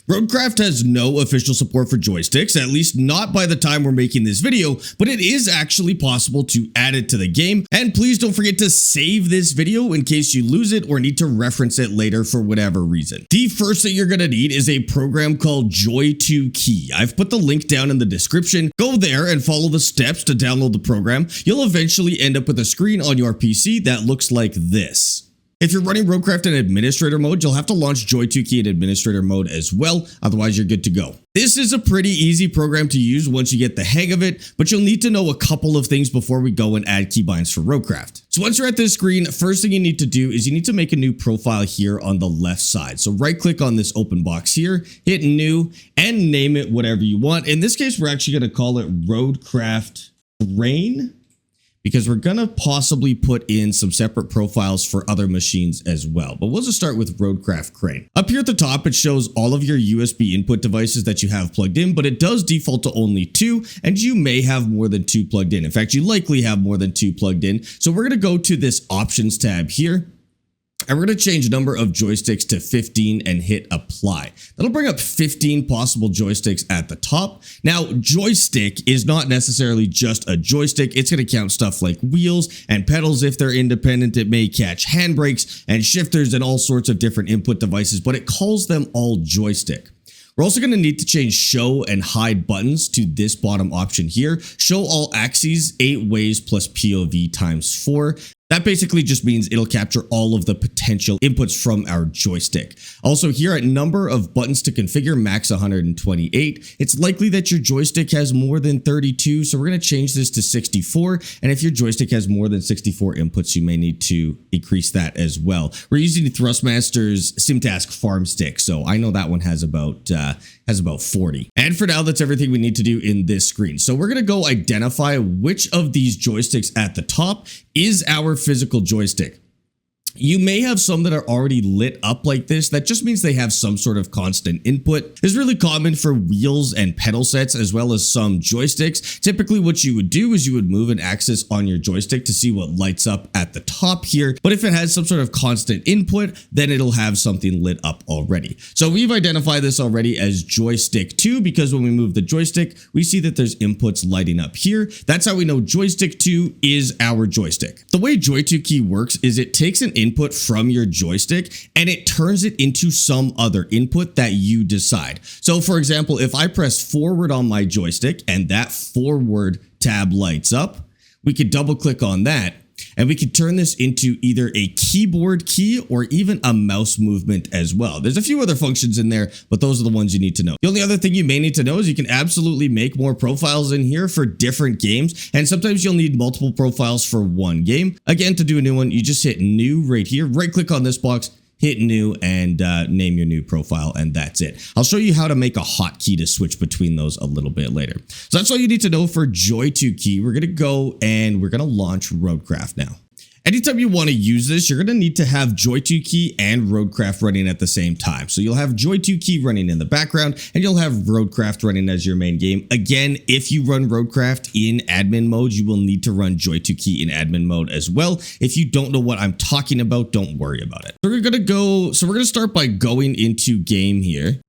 RoadCraft has no official support for joysticks, at least not by the time we're making this video, but it is actually possible to add it to the game. And please don't forget to save this video in case you lose it or need to reference it later for whatever reason. The first thing you're going to need is a program called JoyToKey. I've put the link down in the description. Go there and follow the steps to download the program. You'll eventually end up with a screen on your PC that looks like this. If you're running RoadCraft in administrator mode, you'll have to launch JoyToKey in administrator mode as well, otherwise you're good to go. This is a pretty easy program to use once you get the hang of it, but you'll need to know a couple of things before we go and add keybinds for RoadCraft. So once you're at this screen, first thing you need to do is you need to make a new profile here on the left side. So right click on this open box here, hit new, and name it whatever you want. In this case, we're actually going to call it RoadCraft Rain, because we're going to possibly put in some separate profiles for other machines as well. But we'll just start with RoadCraft Crane. Up here at the top, it shows all of your USB input devices that you have plugged in, but it does default to only 2, and you may have more than 2 plugged in. In fact, you likely have more than 2 plugged in. So we're going to go to this options tab here, and we're going to change number of joysticks to 15 and hit apply. That'll bring up 15 possible joysticks at the top. Now, joystick is not necessarily just a joystick. It's going to count stuff like wheels and pedals if they're independent. It may catch handbrakes and shifters and all sorts of different input devices, but it calls them all joystick. We're also going to need to change show and hide buttons to this bottom option here. Show all axes 8 ways plus POV times 4. That basically just means it'll capture all of the potential inputs from our joystick. Also here at number of buttons to configure, max 128. It's likely that your joystick has more than 32, so we're going to change this to 64. And if your joystick has more than 64 inputs, you may need to increase that as well. We're using the Thrustmaster's SimTask Farm Stick, so I know that one has about 40. And for now, that's everything we need to do in this screen. So we're going to go identify which of these joysticks at the top is our physical joystick. You may have some that are already lit up like this. That just means they have some sort of constant input. This is really common for wheels and pedal sets as well as some joysticks. Typically what you would do is you would move an axis on your joystick to see what lights up at the top here. But if it has some sort of constant input, then it'll have something lit up already. So we've identified this already as joystick 2 because when we move the joystick, we see that there's inputs lighting up here. That's how we know joystick 2 is our joystick. The way JoyToKey works is it takes an input from your joystick and it turns it into some other input that you decide. So for example, if I press forward on my joystick and that forward tab lights up, we could double click on that and we could turn this into either a keyboard key or even a mouse movement as well. There's a few other functions in there, but those are the ones you need to know. The only other thing you may need to know is you can absolutely make more profiles in here for different games. And sometimes you'll need multiple profiles for one game. Again, to do a new one, you just hit new right here, right click on this box, hit new and name your new profile, and that's it. I'll show you how to make a hotkey to switch between those a little bit later. So that's all you need to know for JoyToKey. We're going to go and we're going to launch RoadCraft now. Anytime you want to use this, you're going to need to have JoyToKey and RoadCraft running at the same time. So you'll have JoyToKey running in the background and you'll have RoadCraft running as your main game. Again, if you run RoadCraft in admin mode, you will need to run JoyToKey in admin mode as well. If you don't know what I'm talking about, don't worry about it. We're going to start by going into game here,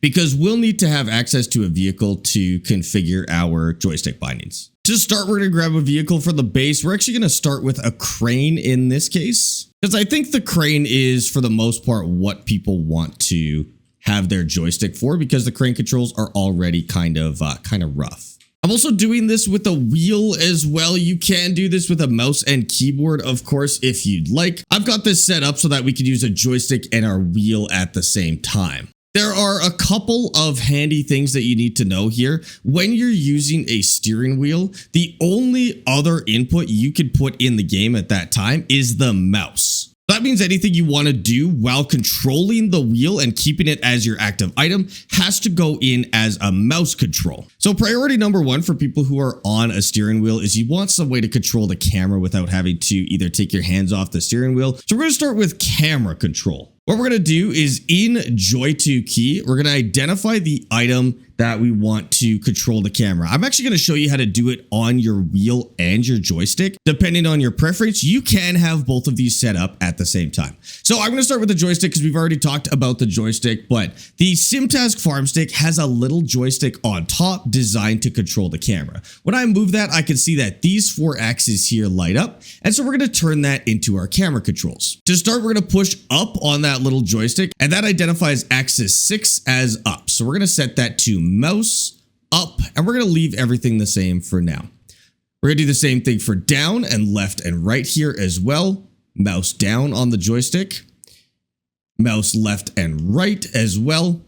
because we'll need to have access to a vehicle to configure our joystick bindings. To start, we're going to grab a vehicle for the base. We're actually going to start with a crane in this case, because I think the crane is for the most part what people want to have their joystick for, because the crane controls are already kind of rough. I'm also doing this with a wheel as well. You can do this with a mouse and keyboard, of course, if you'd like. I've got this set up so that we can use a joystick and our wheel at the same time. There are a couple of handy things that you need to know here. When you're using a steering wheel, the only other input you could put in the game at that time is the mouse. That means anything you want to do while controlling the wheel and keeping it as your active item has to go in as a mouse control. So priority number 1 for people who are on a steering wheel is you want some way to control the camera without having to either take your hands off the steering wheel. So we're going to start with camera control. What we're going to do is in JoyToKey, we're going to identify the item that we want to control the camera. I'm actually going to show you how to do it on your wheel and your joystick. Depending on your preference, you can have both of these set up at the same time. So I'm going to start with the joystick because we've already talked about the joystick, but the SimTask Farm Stick has a little joystick on top designed to control the camera. When I move that, I can see that these 4 axes here light up, and so we're going to turn that into our camera controls. To start, we're going to push up on that little joystick, and that identifies axis 6 as up. So we're going to set that to mouse up, and we're going to leave everything the same for now. We're going to do the same thing for down and left and right here as well. Mouse down on the joystick, mouse left and right as well.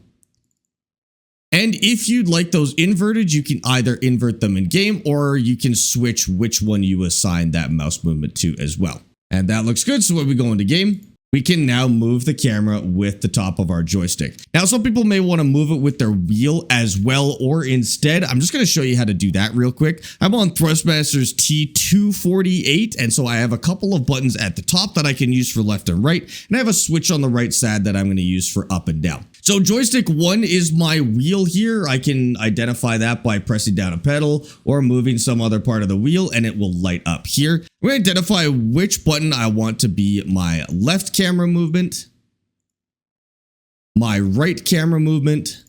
And if you'd like those inverted, you can either invert them in game or you can switch which one you assign that mouse movement to as well. And that looks good. So when we go into game, we can now move the camera with the top of our joystick. Now, some people may want to move it with their wheel as well, or instead, I'm just going to show you how to do that real quick. I'm on Thrustmaster's T248, and so I have a couple of buttons at the top that I can use for left and right, and I have a switch on the right side that I'm going to use for up and down. So joystick 1 is my wheel here. I can identify that by pressing down a pedal or moving some other part of the wheel, and it will light up here. I'm going to identify which button I want to be my left camera movement, my right camera movement,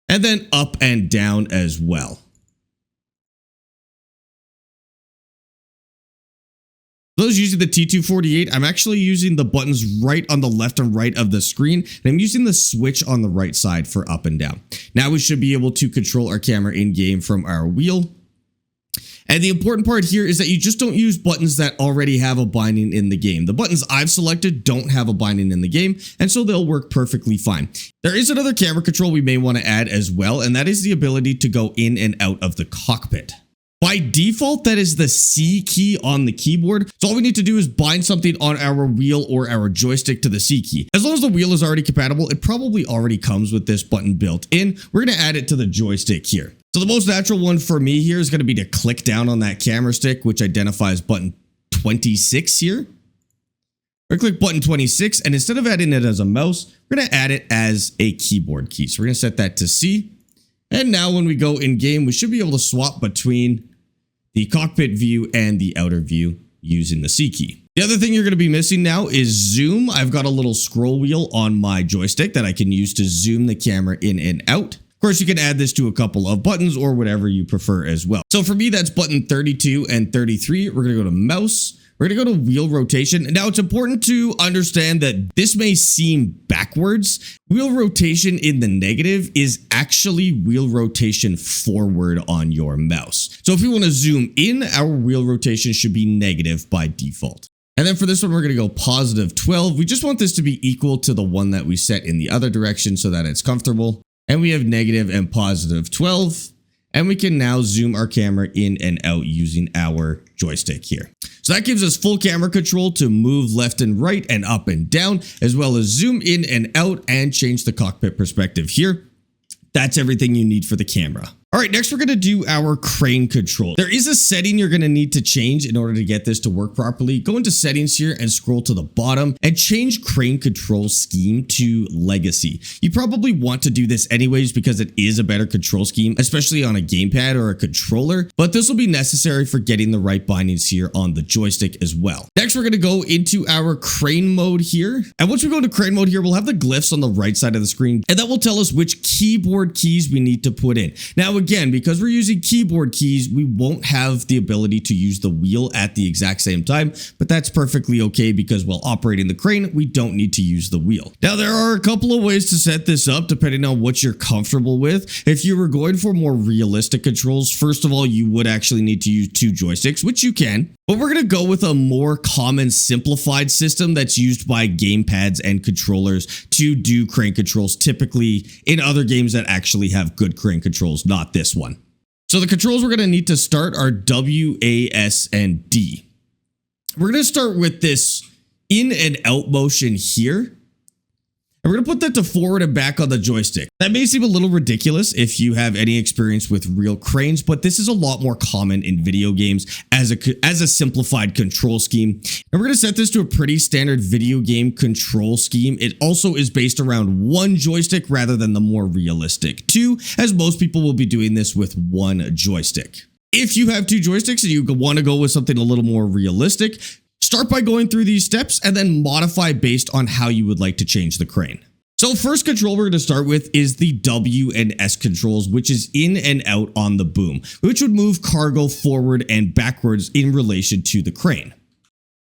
and then up and down as well. Those using the T248, I'm actually using the buttons right on the left and right of the screen, and I'm using the switch on the right side for up and down. Now we should be able to control our camera in game from our wheel. And the important part here is that you just don't use buttons that already have a binding in the game. The buttons I've selected don't have a binding in the game, and so they'll work perfectly fine. There is another camera control we may want to add as well, and that is the ability to go in and out of the cockpit. By default, that is the C key on the keyboard. So all we need to do is bind something on our wheel or our joystick to the C key. As long as the wheel is already compatible, it probably already comes with this button built in. We're going to add it to the joystick here. So the most natural one for me here is going to be to click down on that camera stick, which identifies button 26 here. Or click button 26, and instead of adding it as a mouse, we're going to add it as a keyboard key. So we're going to set that to C. And now when we go in game, we should be able to swap between the cockpit view and the outer view using the C key. The other thing you're going to be missing now is zoom. I've got a little scroll wheel on my joystick that I can use to zoom the camera in and out. Of course, you can add this to a couple of buttons or whatever you prefer as well. So for me, that's button 32 and 33. We're going to go to mouse. We're going to go to wheel rotation. Now, it's important to understand that this may seem backwards. Wheel rotation in the negative is actually wheel rotation forward on your mouse. So if we want to zoom in, our wheel rotation should be negative by default. And then for this one, we're going to go positive 12. We just want this to be equal to the one that we set in the other direction so that it's comfortable. And we have negative and positive 12. And we can now zoom our camera in and out using our joystick here. So that gives us full camera control to move left and right and up and down, as well as zoom in and out and change the cockpit perspective here. That's everything you need for the camera. All right, next we're going to do our crane control. There is a setting you're going to need to change in order to get this to work properly. Go into settings here and scroll to the bottom and change crane control scheme to legacy. You probably want to do this anyways because it is a better control scheme, especially on a gamepad or a controller, but this will be necessary for getting the right bindings here on the joystick as well. Next, we're going to go into our crane mode here. And once we go into crane mode here, we'll have the glyphs on the right side of the screen, and that will tell us which keyboard keys we need to put in. Now, again, because we're using keyboard keys, we won't have the ability to use the wheel at the exact same time, but that's perfectly okay because while operating the crane, we don't need to use the wheel. Now, there are a couple of ways to set this up depending on what you're comfortable with. If you were going for more realistic controls, first of all, you would actually need to use 2 joysticks, which you can. But we're going to go with a more common simplified system that's used by gamepads and controllers to do crane controls, typically in other games that actually have good crane controls, not this one. So the controls we're going to need to start are W, A, S, and D. We're going to start with this in and out motion here. And we're going to put that to forward and back on the joystick. That may seem a little ridiculous if you have any experience with real cranes, but this is a lot more common in video games as a simplified control scheme. And we're going to set this to a pretty standard video game control scheme. It also is based around one joystick rather than the more realistic two, as most people will be doing this with one joystick. If you have two joysticks and you want to go with something a little more realistic, start by going through these steps and then modify based on how you would like to change the crane. So first control we're going to start with is the W and S controls, which is in and out on the boom, which would move cargo forward and backwards in relation to the crane.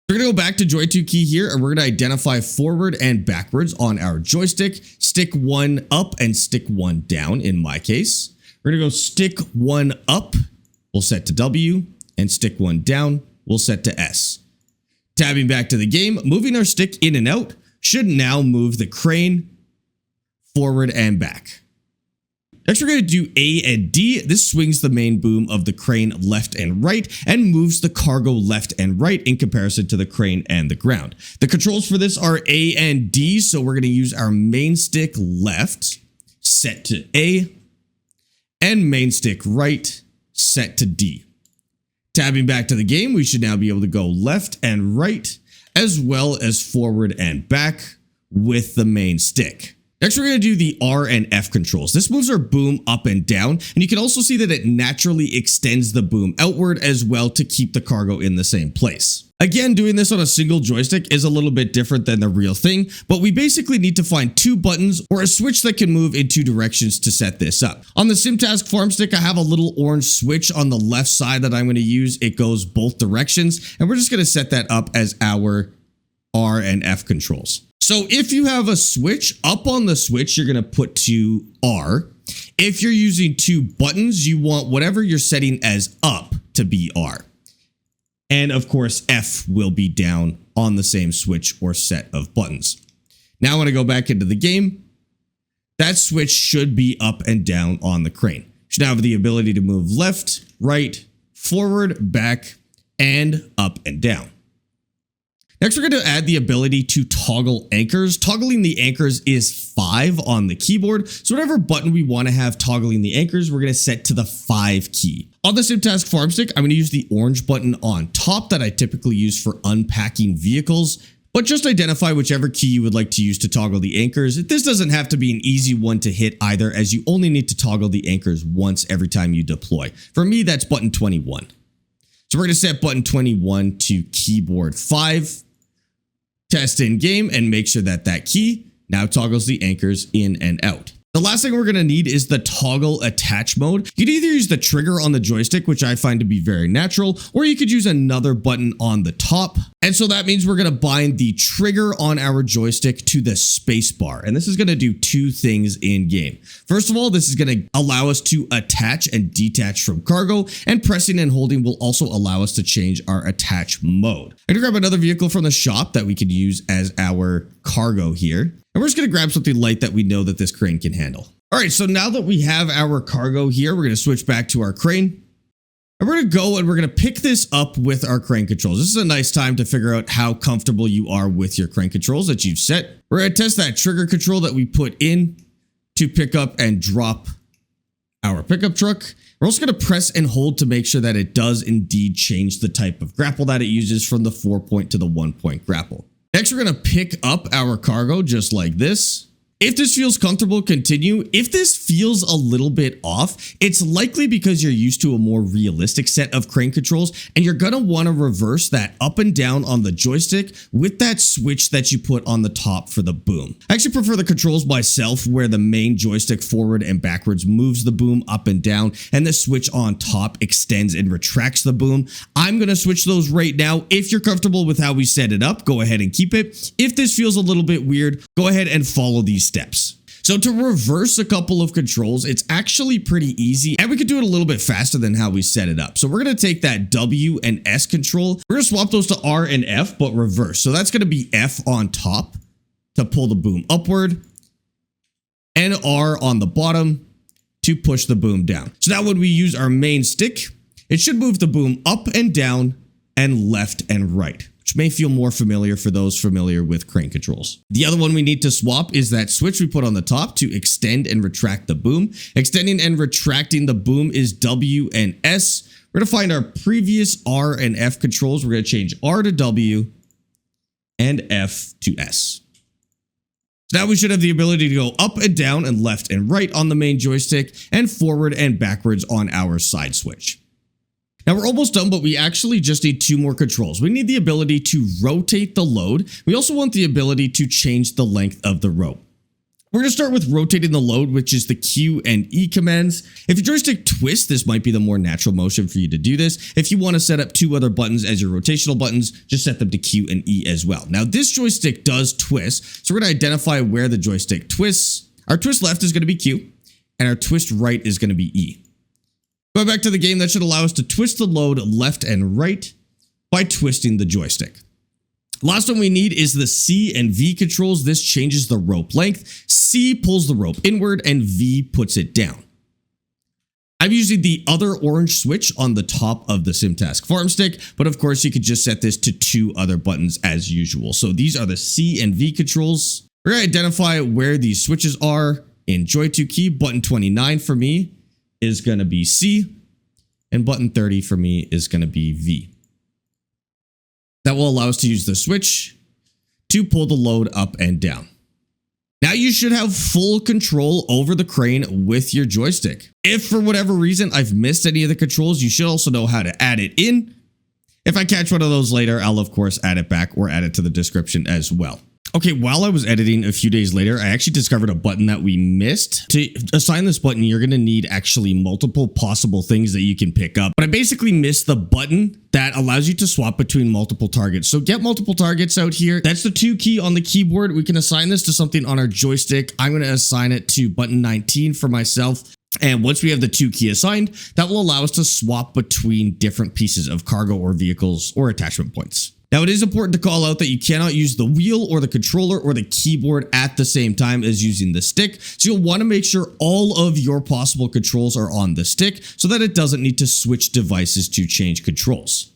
We're going to go back to JoyToKey here and we're going to identify forward and backwards on our joystick. Stick one up and stick one down in my case. We're going to go stick one up, we'll set to W, and stick one down, we'll set to S. Tabbing back to the game, moving our stick in and out should now move the crane forward and back. Next, we're going to do A and D. This swings the main boom of the crane left and right and moves the cargo left and right in comparison to the crane and the ground. The controls for this are A and D, so we're going to use our main stick left, set to A, and main stick right, set to D. Tabbing back to the game, we should now be able to go left and right, as well as forward and back with the main stick. Next, we're going to do the R and F controls. This moves our boom up and down, and you can also see that it naturally extends the boom outward as well to keep the cargo in the same place. Again, doing this on a single joystick is a little bit different than the real thing, but we basically need to find two buttons or a switch that can move in two directions to set this up. On the SimTask farm stick, I have a little orange switch on the left side that I'm going to use. It goes both directions, and we're just going to set that up as our R and F controls. So if you have a switch, up on the switch, you're going to put to R. If you're using two buttons, you want whatever you're setting as up to be R. And of course, F will be down on the same switch or set of buttons. Now I want to go back into the game. That switch should be up and down on the crane. You should now have the ability to move left, right, forward, back, and up and down. Next, we're going to add the ability to toggle anchors. Toggling the anchors is 5 on the keyboard. So whatever button we want to have toggling the anchors, we're going to set to the 5 key. On the SimTask farm stick, I'm going to use the orange button on top that I typically use for unpacking vehicles. But just identify whichever key you would like to use to toggle the anchors. This doesn't have to be an easy one to hit either, as you only need to toggle the anchors once every time you deploy. For me, that's button 21. So we're going to set button 21 to keyboard 5. Test in game and make sure that that key now toggles the anchors in and out. The last thing we're going to need is the toggle attach mode. You could either use the trigger on the joystick, which I find to be very natural, or you could use another button on the top. And so that means we're going to bind the trigger on our joystick to the space bar. And this is going to do two things in game. First of all, this is going to allow us to attach and detach from cargo, and pressing and holding will also allow us to change our attach mode. I'm going to grab another vehicle from the shop that we could use as our cargo here. And we're just going to grab something light that we know that this crane can handle. All right, so now that we have our cargo here, we're going to switch back to our crane. And we're going to go and we're going to pick this up with our crane controls. This is a nice time to figure out how comfortable you are with your crane controls that you've set. We're going to test that trigger control that we put in to pick up and drop our pickup truck. We're also going to press and hold to make sure that it does indeed change the type of grapple that it uses from the 4-point to the 1-point grapple. Next, we're going to pick up our cargo just like this. If this feels comfortable, continue. If this feels a little bit off, it's likely because you're used to a more realistic set of crane controls, and you're going to want to reverse that up and down on the joystick with that switch that you put on the top for the boom. I actually prefer the controls myself, where the main joystick forward and backwards moves the boom up and down, and the switch on top extends and retracts the boom. I'm going to switch those right now. If you're comfortable with how we set it up, go ahead and keep it. If this feels a little bit weird, go ahead and follow these steps. So to reverse a couple of controls, it's actually pretty easy, and we could do it a little bit faster than how we set it up. So we're going to take that W and S control. We're going to swap those to R and F, but reverse. So that's going to be F on top to pull the boom upward, and R on the bottom to push the boom down. So now when we use our main stick, it should move the boom up and down and left and right, which may feel more familiar for those familiar with crane controls. The other one we need to swap is that switch we put on the top to extend and retract the boom. Extending and retracting the boom is W and S. We're going to find our previous R and F controls. We're going to change R to W and F to S. So now we should have the ability to go up and down and left and right on the main joystick and forward and backwards on our side switch. Now we're almost done, but we actually just need 2 more controls. We need the ability to rotate the load. We also want the ability to change the length of the rope. We're going to start with rotating the load, which is the Q and E commands. If your joystick twists, this might be the more natural motion for you to do this. If you want to set up 2 other buttons as your rotational buttons, just set them to Q and E as well. Now this joystick does twist, so we're going to identify where the joystick twists. Our twist left is going to be Q, and our twist right is going to be E. Going back to the game, that should allow us to twist the load left and right by twisting the joystick. Last one we need is the C and V controls. This changes the rope length. C pulls the rope inward and V puts it down. I'm using the other orange switch on the top of the SimTask farm stick, but of course you could just set this to 2 other buttons as usual. So these are the C and V controls. We're going to identify where these switches are in JoyToKey. Button 29 for me is going to be C, and button 30 for me is going to be V. That will allow us to use the switch to pull the load up and down. Now you should have full control over the crane with your joystick. If for whatever reason I've missed any of the controls, you should also know how to add it in. If I catch one of those later, I'll of course add it back or add it to the description as well. Okay, while I was editing a few days later, I actually discovered a button that we missed. To assign this button, you're going to need actually multiple possible things that you can pick up. But I basically missed the button that allows you to swap between multiple targets. So get multiple targets out here. That's the 2 key on the keyboard. We can assign this to something on our joystick. I'm going to assign it to button 19 for myself. And once we have the 2 key assigned, that will allow us to swap between different pieces of cargo or vehicles or attachment points. Now, it is important to call out that you cannot use the wheel or the controller or the keyboard at the same time as using the stick. So you'll want to make sure all of your possible controls are on the stick so that it doesn't need to switch devices to change controls.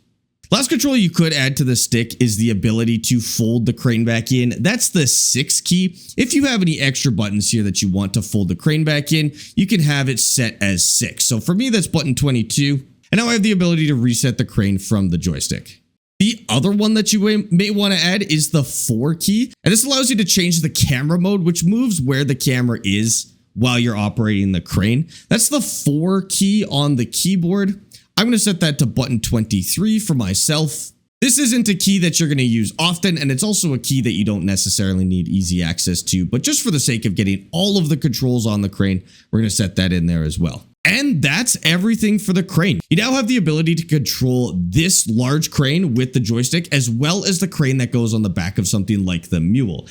Last control you could add to the stick is the ability to fold the crane back in. That's the 6 key. If you have any extra buttons here that you want to fold the crane back in, you can have it set as 6. So for me, that's button 22. And now I have the ability to reset the crane from the joystick. The other one that you may want to add is the 4 key. And this allows you to change the camera mode, which moves where the camera is while you're operating the crane. That's the 4 key on the keyboard. I'm going to set that to button 23 for myself. This isn't a key that you're going to use often, and it's also a key that you don't necessarily need easy access to. But just for the sake of getting all of the controls on the crane, we're going to set that in there as well. And that's everything for the crane. You now have the ability to control this large crane with the joystick, as well as the crane that goes on the back of something like the mule.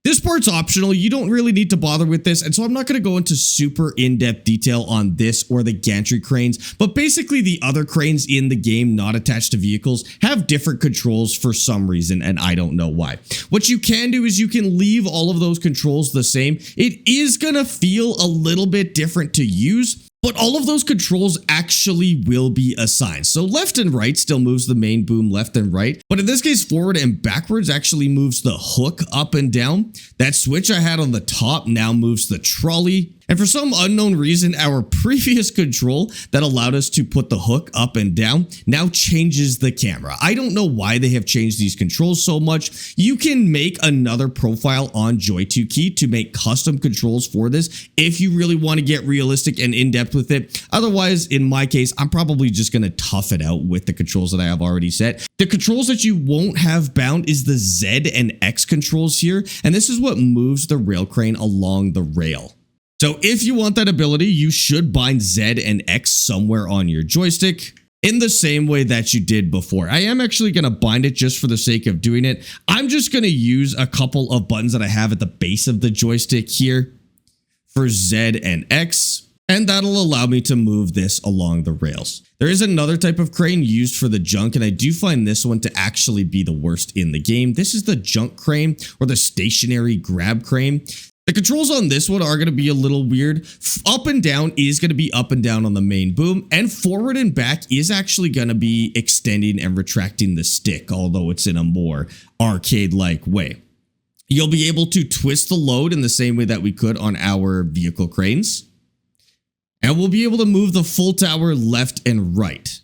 This part's optional. You don't really need to bother with this, and so I'm not going to go into super in-depth detail on this or the gantry cranes, but basically the other cranes in the game not attached to vehicles have different controls for some reason, and I don't know why. What you can do is you can leave all of those controls the same. It is going to feel a little bit different to use, but all of those controls actually will be assigned. So left and right still moves the main boom left and right, but in this case, forward and backwards actually moves the hook up and down. That switch I had on the top now moves the trolley. And for some unknown reason, our previous control that allowed us to put the hook up and down now changes the camera. I don't know why they have changed these controls so much. You can make another profile on JoyToKey to make custom controls for this if you really want to get realistic and in-depth with it. Otherwise, in my case, I'm probably just going to tough it out with the controls that I have already set. The controls that you won't have bound is the Z and X controls here, and this is what moves the rail crane along the rail. So if you want that ability, you should bind Z and X somewhere on your joystick in the same way that you did before. I am actually going to bind it just for the sake of doing it. I'm just going to use a couple of buttons that I have at the base of the joystick here for Z and X, and that'll allow me to move this along the rails. There is another type of crane used for the junk, and I do find this one to actually be the worst in the game. This is the junk crane or the stationary grab crane. The controls on this one are going to be a little weird. Up and down is going to be up and down on the main boom, and forward and back is actually going to be extending and retracting the stick, although it's in a more arcade-like way. You'll be able to twist the load in the same way that we could on our vehicle cranes, and we'll be able to move the full tower left and right.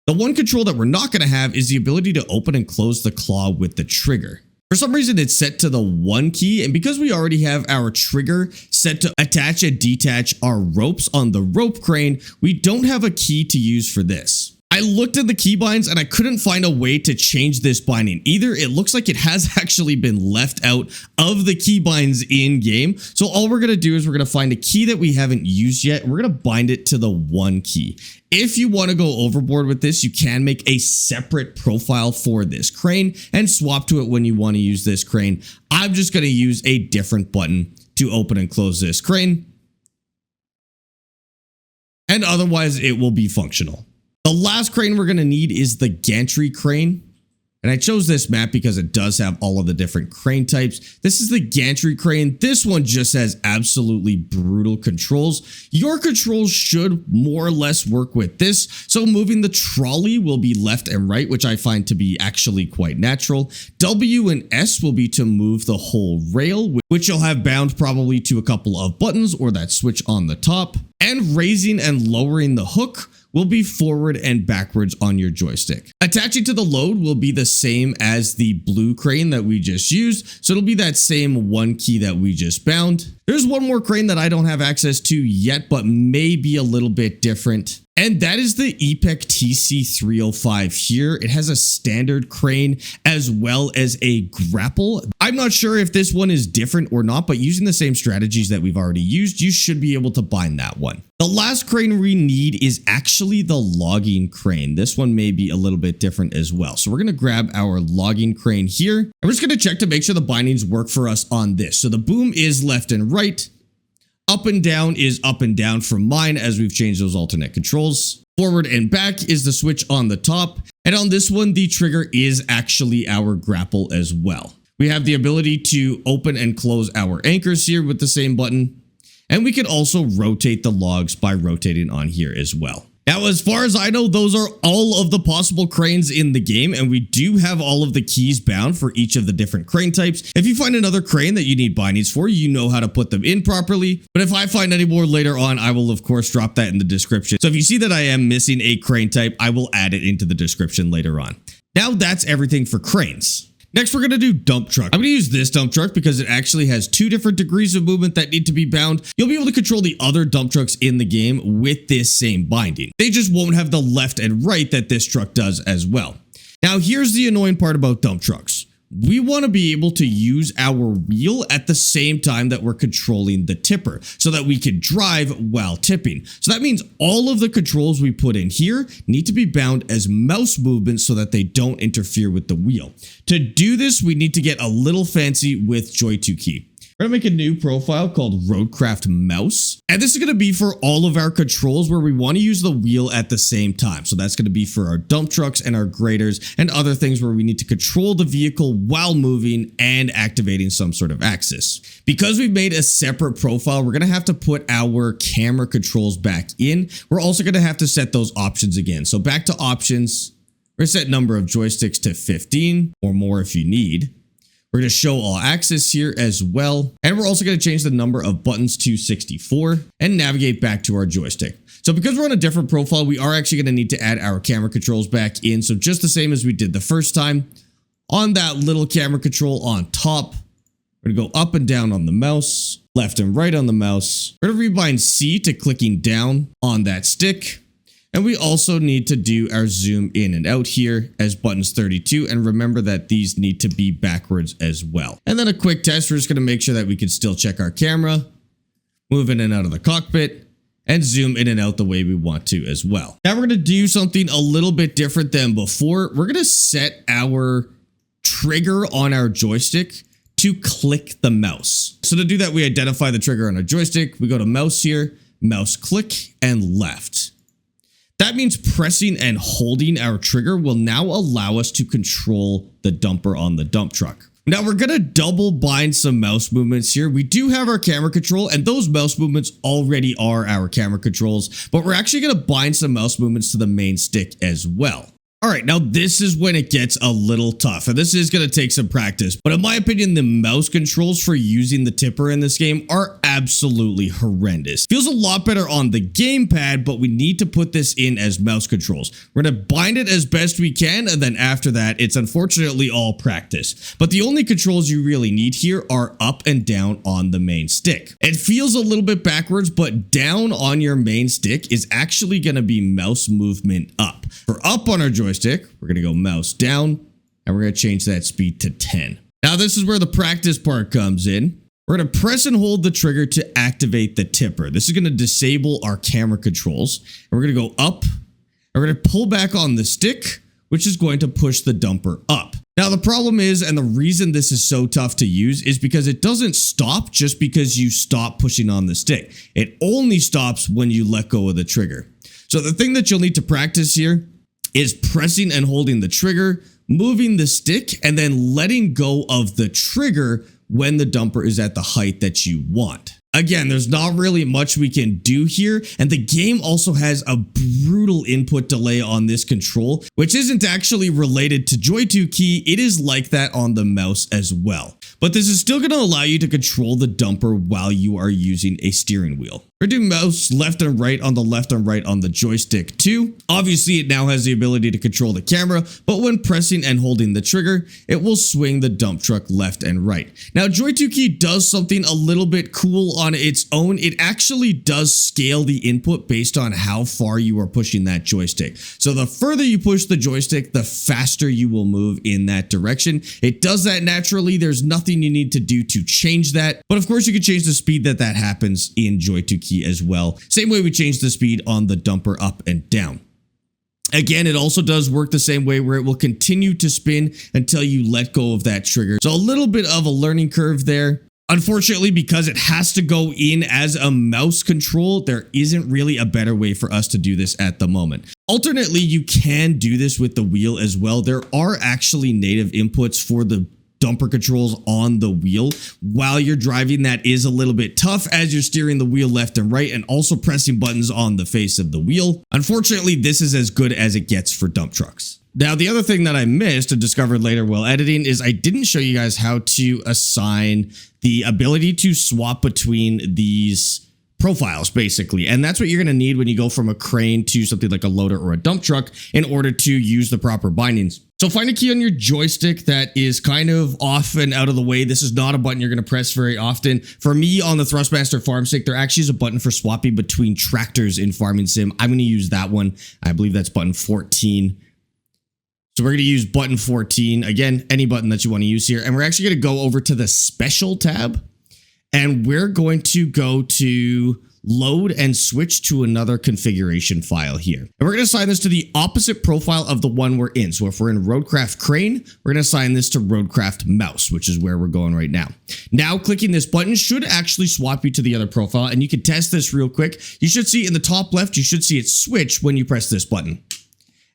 The one control that we're not going to have is the ability to open and close the claw with the trigger. For some reason, it's set to the 1 key, and because we already have our trigger set to attach and detach our ropes on the rope crane, we don't have a key to use for this. I looked at the keybinds and I couldn't find a way to change this binding either. It looks like it has actually been left out of the keybinds in game. So all we're going to do is we're going to find a key that we haven't used yet. We're going to bind it to the 1 key. If you want to go overboard with this, you can make a separate profile for this crane and swap to it when you want to use this crane. I'm just going to use a different button to open and close this crane, and otherwise it will be functional. The last crane we're going to need is the gantry crane. And I chose this map because it does have all of the different crane types. This is the gantry crane. This one just has absolutely brutal controls. Your controls should more or less work with this. So moving the trolley will be left and right, which I find to be actually quite natural. W and S will be to move the whole rail, which you'll have bound probably to a couple of buttons or that switch on the top. And raising and lowering the hook will be forward and backwards on your joystick. Attaching to the load will be the same as the blue crane that we just used, so it'll be that same 1 key that we just bound. There's one more crane that I don't have access to yet, but may be a little bit different, and that is the EPEC TC305 here. It has a standard crane as well as a grapple. I'm not sure if this one is different or not, but using the same strategies that we've already used, you should be able to bind that one. The last crane we need is actually the logging crane. This one may be a little bit different as well. So we're going to grab our logging crane here, and we're just going to check to make sure the bindings work for us on this. So the boom is left and right. Up and down is up and down for mine, as we've changed those alternate controls. Forward and back is the switch on the top. And on this one, the trigger is actually our grapple as well. We have the ability to open and close our anchors here with the same button. And we can also rotate the logs by rotating on here as well. Now, as far as I know, those are all of the possible cranes in the game, and we do have all of the keys bound for each of the different crane types. If you find another crane that you need bindings for, you know how to put them in properly. But if I find any more later on, I will of course drop that in the description. So if you see that I am missing a crane type, I will add it into the description later on. Now that's everything for cranes. Next, we're going to do dump truck. I'm going to use this dump truck because it actually has 2 different degrees of movement that need to be bound. You'll be able to control the other dump trucks in the game with this same binding. They just won't have the left and right that this truck does as well. Now, here's the annoying part about dump trucks. We want to be able to use our wheel at the same time that we're controlling the tipper so that we can drive while tipping. So that means all of the controls we put in here need to be bound as mouse movements so that they don't interfere with the wheel. To do this, we need to get a little fancy with JoyToKey. We're going to make a new profile called RoadCraft Mouse. And this is going to be for all of our controls where we want to use the wheel at the same time. So that's going to be for our dump trucks and our graders and other things where we need to control the vehicle while moving and activating some sort of axis. Because we've made a separate profile, we're going to have to put our camera controls back in. We're also going to have to set those options again. So back to options, we're going to set number of joysticks to 15 or more if you need. We're going to show all axis here as well. And we're also going to change the number of buttons to 64 and navigate back to our joystick. So because we're on a different profile, we are actually going to need to add our camera controls back in. So just the same as we did the first time, on that little camera control on top, we're going to go up and down on the mouse, left and right on the mouse. We're going to rebind C to clicking down on that stick. And we also need to do our zoom in and out here as buttons 32. And remember that these need to be backwards as well. And then a quick test. We're just going to make sure that we can still check our camera, move in and out of the cockpit, and zoom in and out the way we want to as well. Now we're going to do something a little bit different than before. We're going to set our trigger on our joystick to click the mouse. So to do that, we identify the trigger on our joystick. We go to mouse here, mouse click, and left. That means pressing and holding our trigger will now allow us to control the dumper on the dump truck. Now we're going to double bind some mouse movements here. We do have our camera control, and those mouse movements already are our camera controls, but we're actually going to bind some mouse movements to the main stick as well. All right, now this is when it gets a little tough, and this is going to take some practice, but in my opinion, the mouse controls for using the tipper in this game are absolutely horrendous. Feels a lot better on the gamepad, but we need to put this in as mouse controls. We're going to bind it as best we can, and then after that, it's unfortunately all practice. But the only controls you really need here are up and down on the main stick. It feels a little bit backwards, but down on your main stick is actually going to be mouse movement up. For up on our joystick, we're going to go mouse down, and we're going to change that speed to 10. Now this is where the practice part comes in. We're going to press and hold the trigger to activate the tipper. This is going to disable our camera controls. And we're going to go up, and we're going to pull back on the stick, which is going to push the dumper up. Now the problem is, and the reason this is so tough to use, is because it doesn't stop just because you stop pushing on the stick. It only stops when you let go of the trigger. So the thing that you'll need to practice here is pressing and holding the trigger, moving the stick, and then letting go of the trigger when the dumper is at the height that you want. Again, there's not really much we can do here, and the game also has a brutal input delay on this control, which isn't actually related to JoyToKey. It is like that on the mouse as well. But this is still going to allow you to control the dumper while you are using a steering wheel. We're doing mouse left and right on the left and right on the joystick too. Obviously, it now has the ability to control the camera, but when pressing and holding the trigger, it will swing the dump truck left and right. Now, JoyToKey does something a little bit cool on its own. It actually does scale the input based on how far you are pushing that joystick. So the further you push the joystick, the faster you will move in that direction. It does that naturally. There's nothing you need to do to change that. But of course, you can change the speed that happens in JoyToKey as well. Same way we change the speed on the dumper up and down. Again, it also does work the same way where it will continue to spin until you let go of that trigger. So a little bit of a learning curve there. Unfortunately, because it has to go in as a mouse control, there isn't really a better way for us to do this at the moment. Alternately, you can do this with the wheel as well. There are actually native inputs for the dumper controls on the wheel while you're driving. That is a little bit tough as you're steering the wheel left and right and also pressing buttons on the face of the wheel. Unfortunately, this is as good as it gets for dump trucks. Now, the other thing that I missed and discovered later while editing is I didn't show you guys how to assign the ability to swap between these profiles, basically. And that's what you're going to need when you go from a crane to something like a loader or a dump truck in order to use the proper bindings. So find a key on your joystick that is kind of off and out of the way. This is not a button you're going to press very often. For me on the Thrustmaster Farm Stick, there actually is a button for swapping between tractors in Farming Sim. I'm going to use that one. I believe that's button 14. So we're going to use button 14. Again, any button that you want to use here. And we're actually going to go over to the Special tab. And we're going to go to load and switch to another configuration file here. And we're going to assign this to the opposite profile of the one we're in. So if we're in RoadCraft Crane, we're going to assign this to RoadCraft Mouse, which is where we're going right now. Now clicking this button should actually swap you to the other profile. And you can test this real quick. You should see in the top left, you should see it switch when you press this button.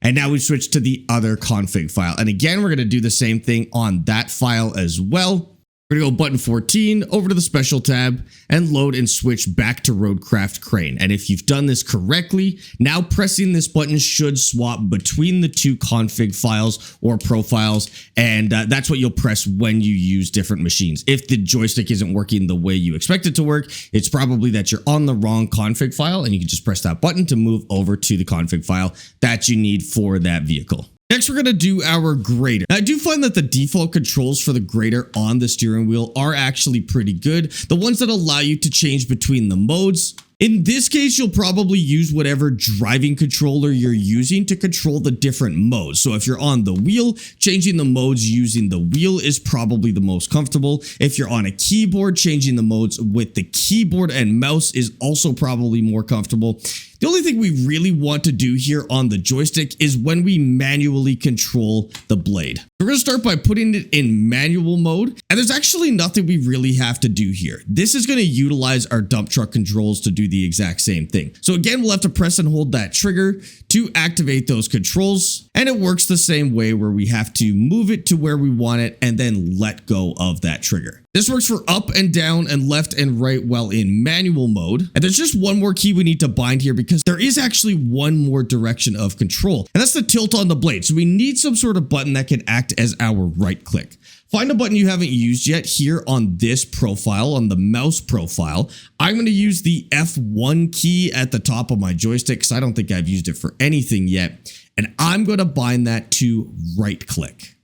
And now we've switched to the other config file. And again, we're going to do the same thing on that file as well. We're going to go button 14 over to the Special tab and load and switch back to RoadCraft Crane. And if you've done this correctly, now pressing this button should swap between the two config files or profiles. And that's what you'll press when you use different machines. If the joystick isn't working the way you expect it to work, it's probably that you're on the wrong config file, and you can just press that button to move over to the config file that you need for that vehicle. Next, we're going to do our grader. Now, I do find that the default controls for the grader on the steering wheel are actually pretty good. The ones that allow you to change between the modes. In this case, you'll probably use whatever driving controller you're using to control the different modes. So if you're on the wheel, changing the modes using the wheel is probably the most comfortable. If you're on a keyboard, changing the modes with the keyboard and mouse is also probably more comfortable. The only thing we really want to do here on the joystick is when we manually control the blade. We're going to start by putting it in manual mode, and there's actually nothing we really have to do here. This is going to utilize our dump truck controls to do the exact same thing. So again, we'll have to press and hold that trigger to activate those controls, and it works the same way where we have to move it to where we want it and then let go of that trigger. This works for up and down and left and right while in manual mode. And there's just one more key we need to bind here because there is actually one more direction of control, and that's the tilt on the blade. So we need some sort of button that can act as our right click. Find a button you haven't used yet here on this profile, on the mouse profile. I'm going to use the F1 key at the top of my joystick because I don't think I've used it for anything yet. And I'm going to bind that to right click.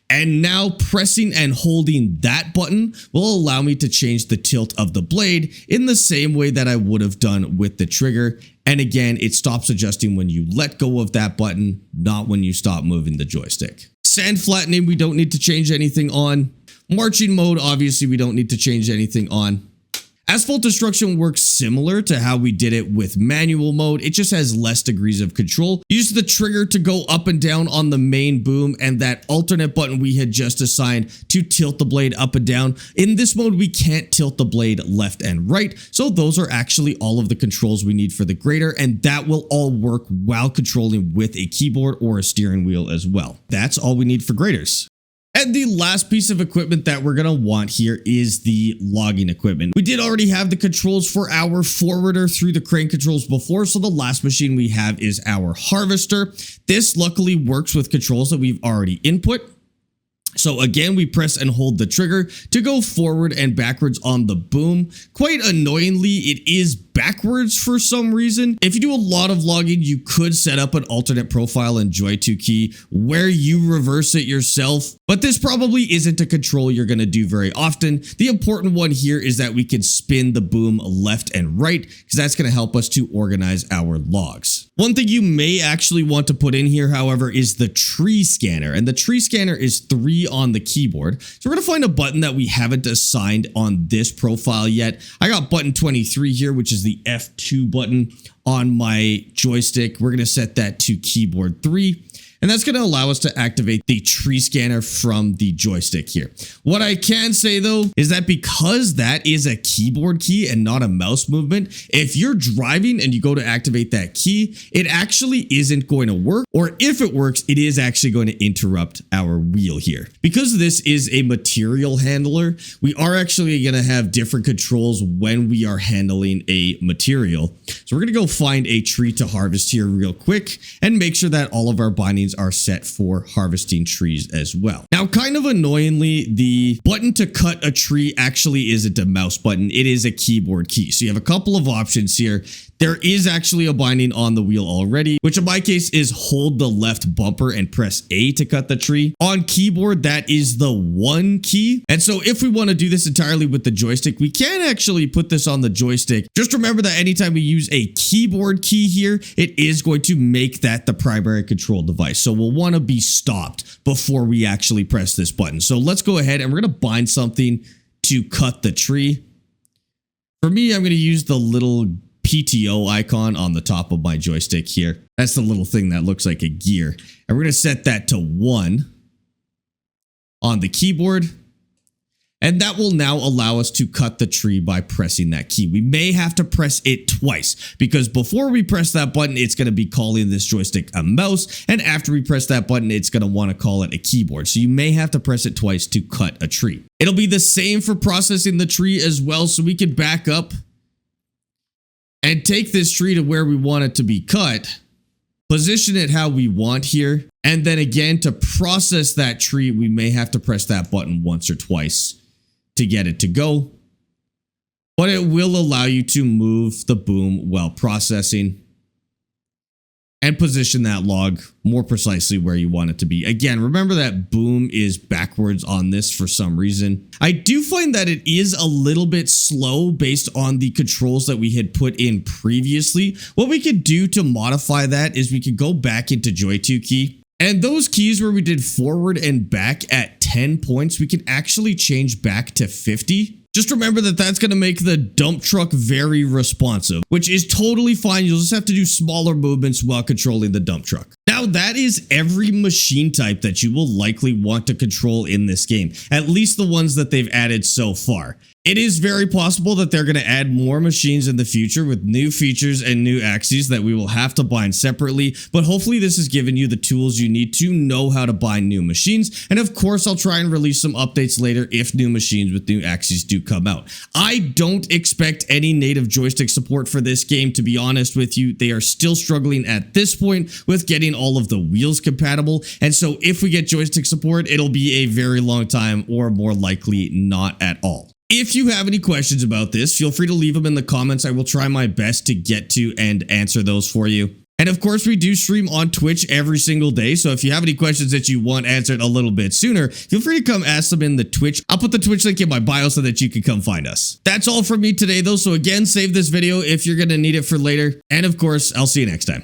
And now pressing and holding that button will allow me to change the tilt of the blade in the same way that I would have done with the trigger. And again, it stops adjusting when you let go of that button, not when you stop moving the joystick. Sand flattening, we don't need to change anything on. Marching mode, obviously we don't need to change anything on. Asphalt destruction works similar to how we did it with manual mode. It just has less degrees of control. Use the trigger to go up and down on the main boom and that alternate button we had just assigned to tilt the blade up and down. In this mode, we can't tilt the blade left and right. So those are actually all of the controls we need for the grader, and that will all work while controlling with a keyboard or a steering wheel as well. That's all we need for graders. And the last piece of equipment that we're going to want here is the logging equipment. We did already have the controls for our forwarder through the crane controls before, so the last machine we have is our harvester. This luckily works with controls that we've already input. So again, we press and hold the trigger to go forward and backwards on the boom. Quite annoyingly, it is backwards for some reason. If you do a lot of logging, you could set up an alternate profile in JoyToKey where you reverse it yourself, but this probably isn't a control you're going to do very often. The important one here is that we can spin the boom left and right because that's going to help us to organize our logs. One thing you may actually want to put in here, however, is the tree scanner, and the tree scanner is 3 on the keyboard. So we're going to find a button that we haven't assigned on this profile yet. I got button 23 here, which is the F2 button on my joystick. We're going to set that to keyboard 3. And that's going to allow us to activate the tree scanner from the joystick here. What I can say though is that because that is a keyboard key and not a mouse movement, if you're driving and you go to activate that key, it actually isn't going to work. Or if it works, it is actually going to interrupt our wheel here. Because this is a material handler, we are actually going to have different controls when we are handling a material. So we're going to go find a tree to harvest here real quick and make sure that all of our bindings are set for harvesting trees as well. Now, kind of annoyingly, the button to cut a tree actually isn't a mouse button. It is a keyboard key. So you have a couple of options here. There is actually a binding on the wheel already, which in my case is hold the left bumper and press A to cut the tree. On keyboard, that is the 1 key. And so if we want to do this entirely with the joystick, we can actually put this on the joystick. Just remember that anytime we use a keyboard key here, it is going to make that the primary control device. So we'll want to be stopped before we actually press this button. So let's go ahead and we're going to bind something to cut the tree. For me, I'm going to use the little PTO icon on the top of my joystick here. That's the little thing that looks like a gear. And we're going to set that to 1 on the keyboard. And that will now allow us to cut the tree by pressing that key. We may have to press it twice because before we press that button, it's going to be calling this joystick a mouse. And after we press that button, it's going to want to call it a keyboard. So you may have to press it twice to cut a tree. It'll be the same for processing the tree as well. So we can back up and take this tree to where we want it to be cut, position it how we want here, and then again to process that tree, we may have to press that button once or twice to get it to go. But it will allow you to move the boom while processing and position that log more precisely where you want it to be. Again, remember that boom is backwards on this for some reason. I do find that it is a little bit slow based on the controls that we had put in previously. What we could do to modify that is we could go back into JoyToKey, and those keys where we did forward and back at 10 points, we can actually change back to 50. Just remember that that's going to make the dump truck very responsive, which is totally fine. You'll just have to do smaller movements while controlling the dump truck. Now, that is every machine type that you will likely want to control in this game, at least the ones that they've added so far. It is very possible that they're going to add more machines in the future with new features and new axes that we will have to bind separately, but hopefully this has given you the tools you need to know how to bind new machines, and of course I'll try and release some updates later if new machines with new axes do come out. I don't expect any native joystick support for this game, to be honest with you. They are still struggling at this point with getting all of the wheels compatible, and so if we get joystick support, it'll be a very long time, or more likely not at all. If you have any questions about this, feel free to leave them in the comments. I will try my best to get to and answer those for you. And of course, we do stream on Twitch every single day, so if you have any questions that you want answered a little bit sooner, feel free to come ask them in the Twitch. I'll put the Twitch link in my bio so that you can come find us. That's all from me today though, so again, save this video if you're going to need it for later. And of course, I'll see you next time.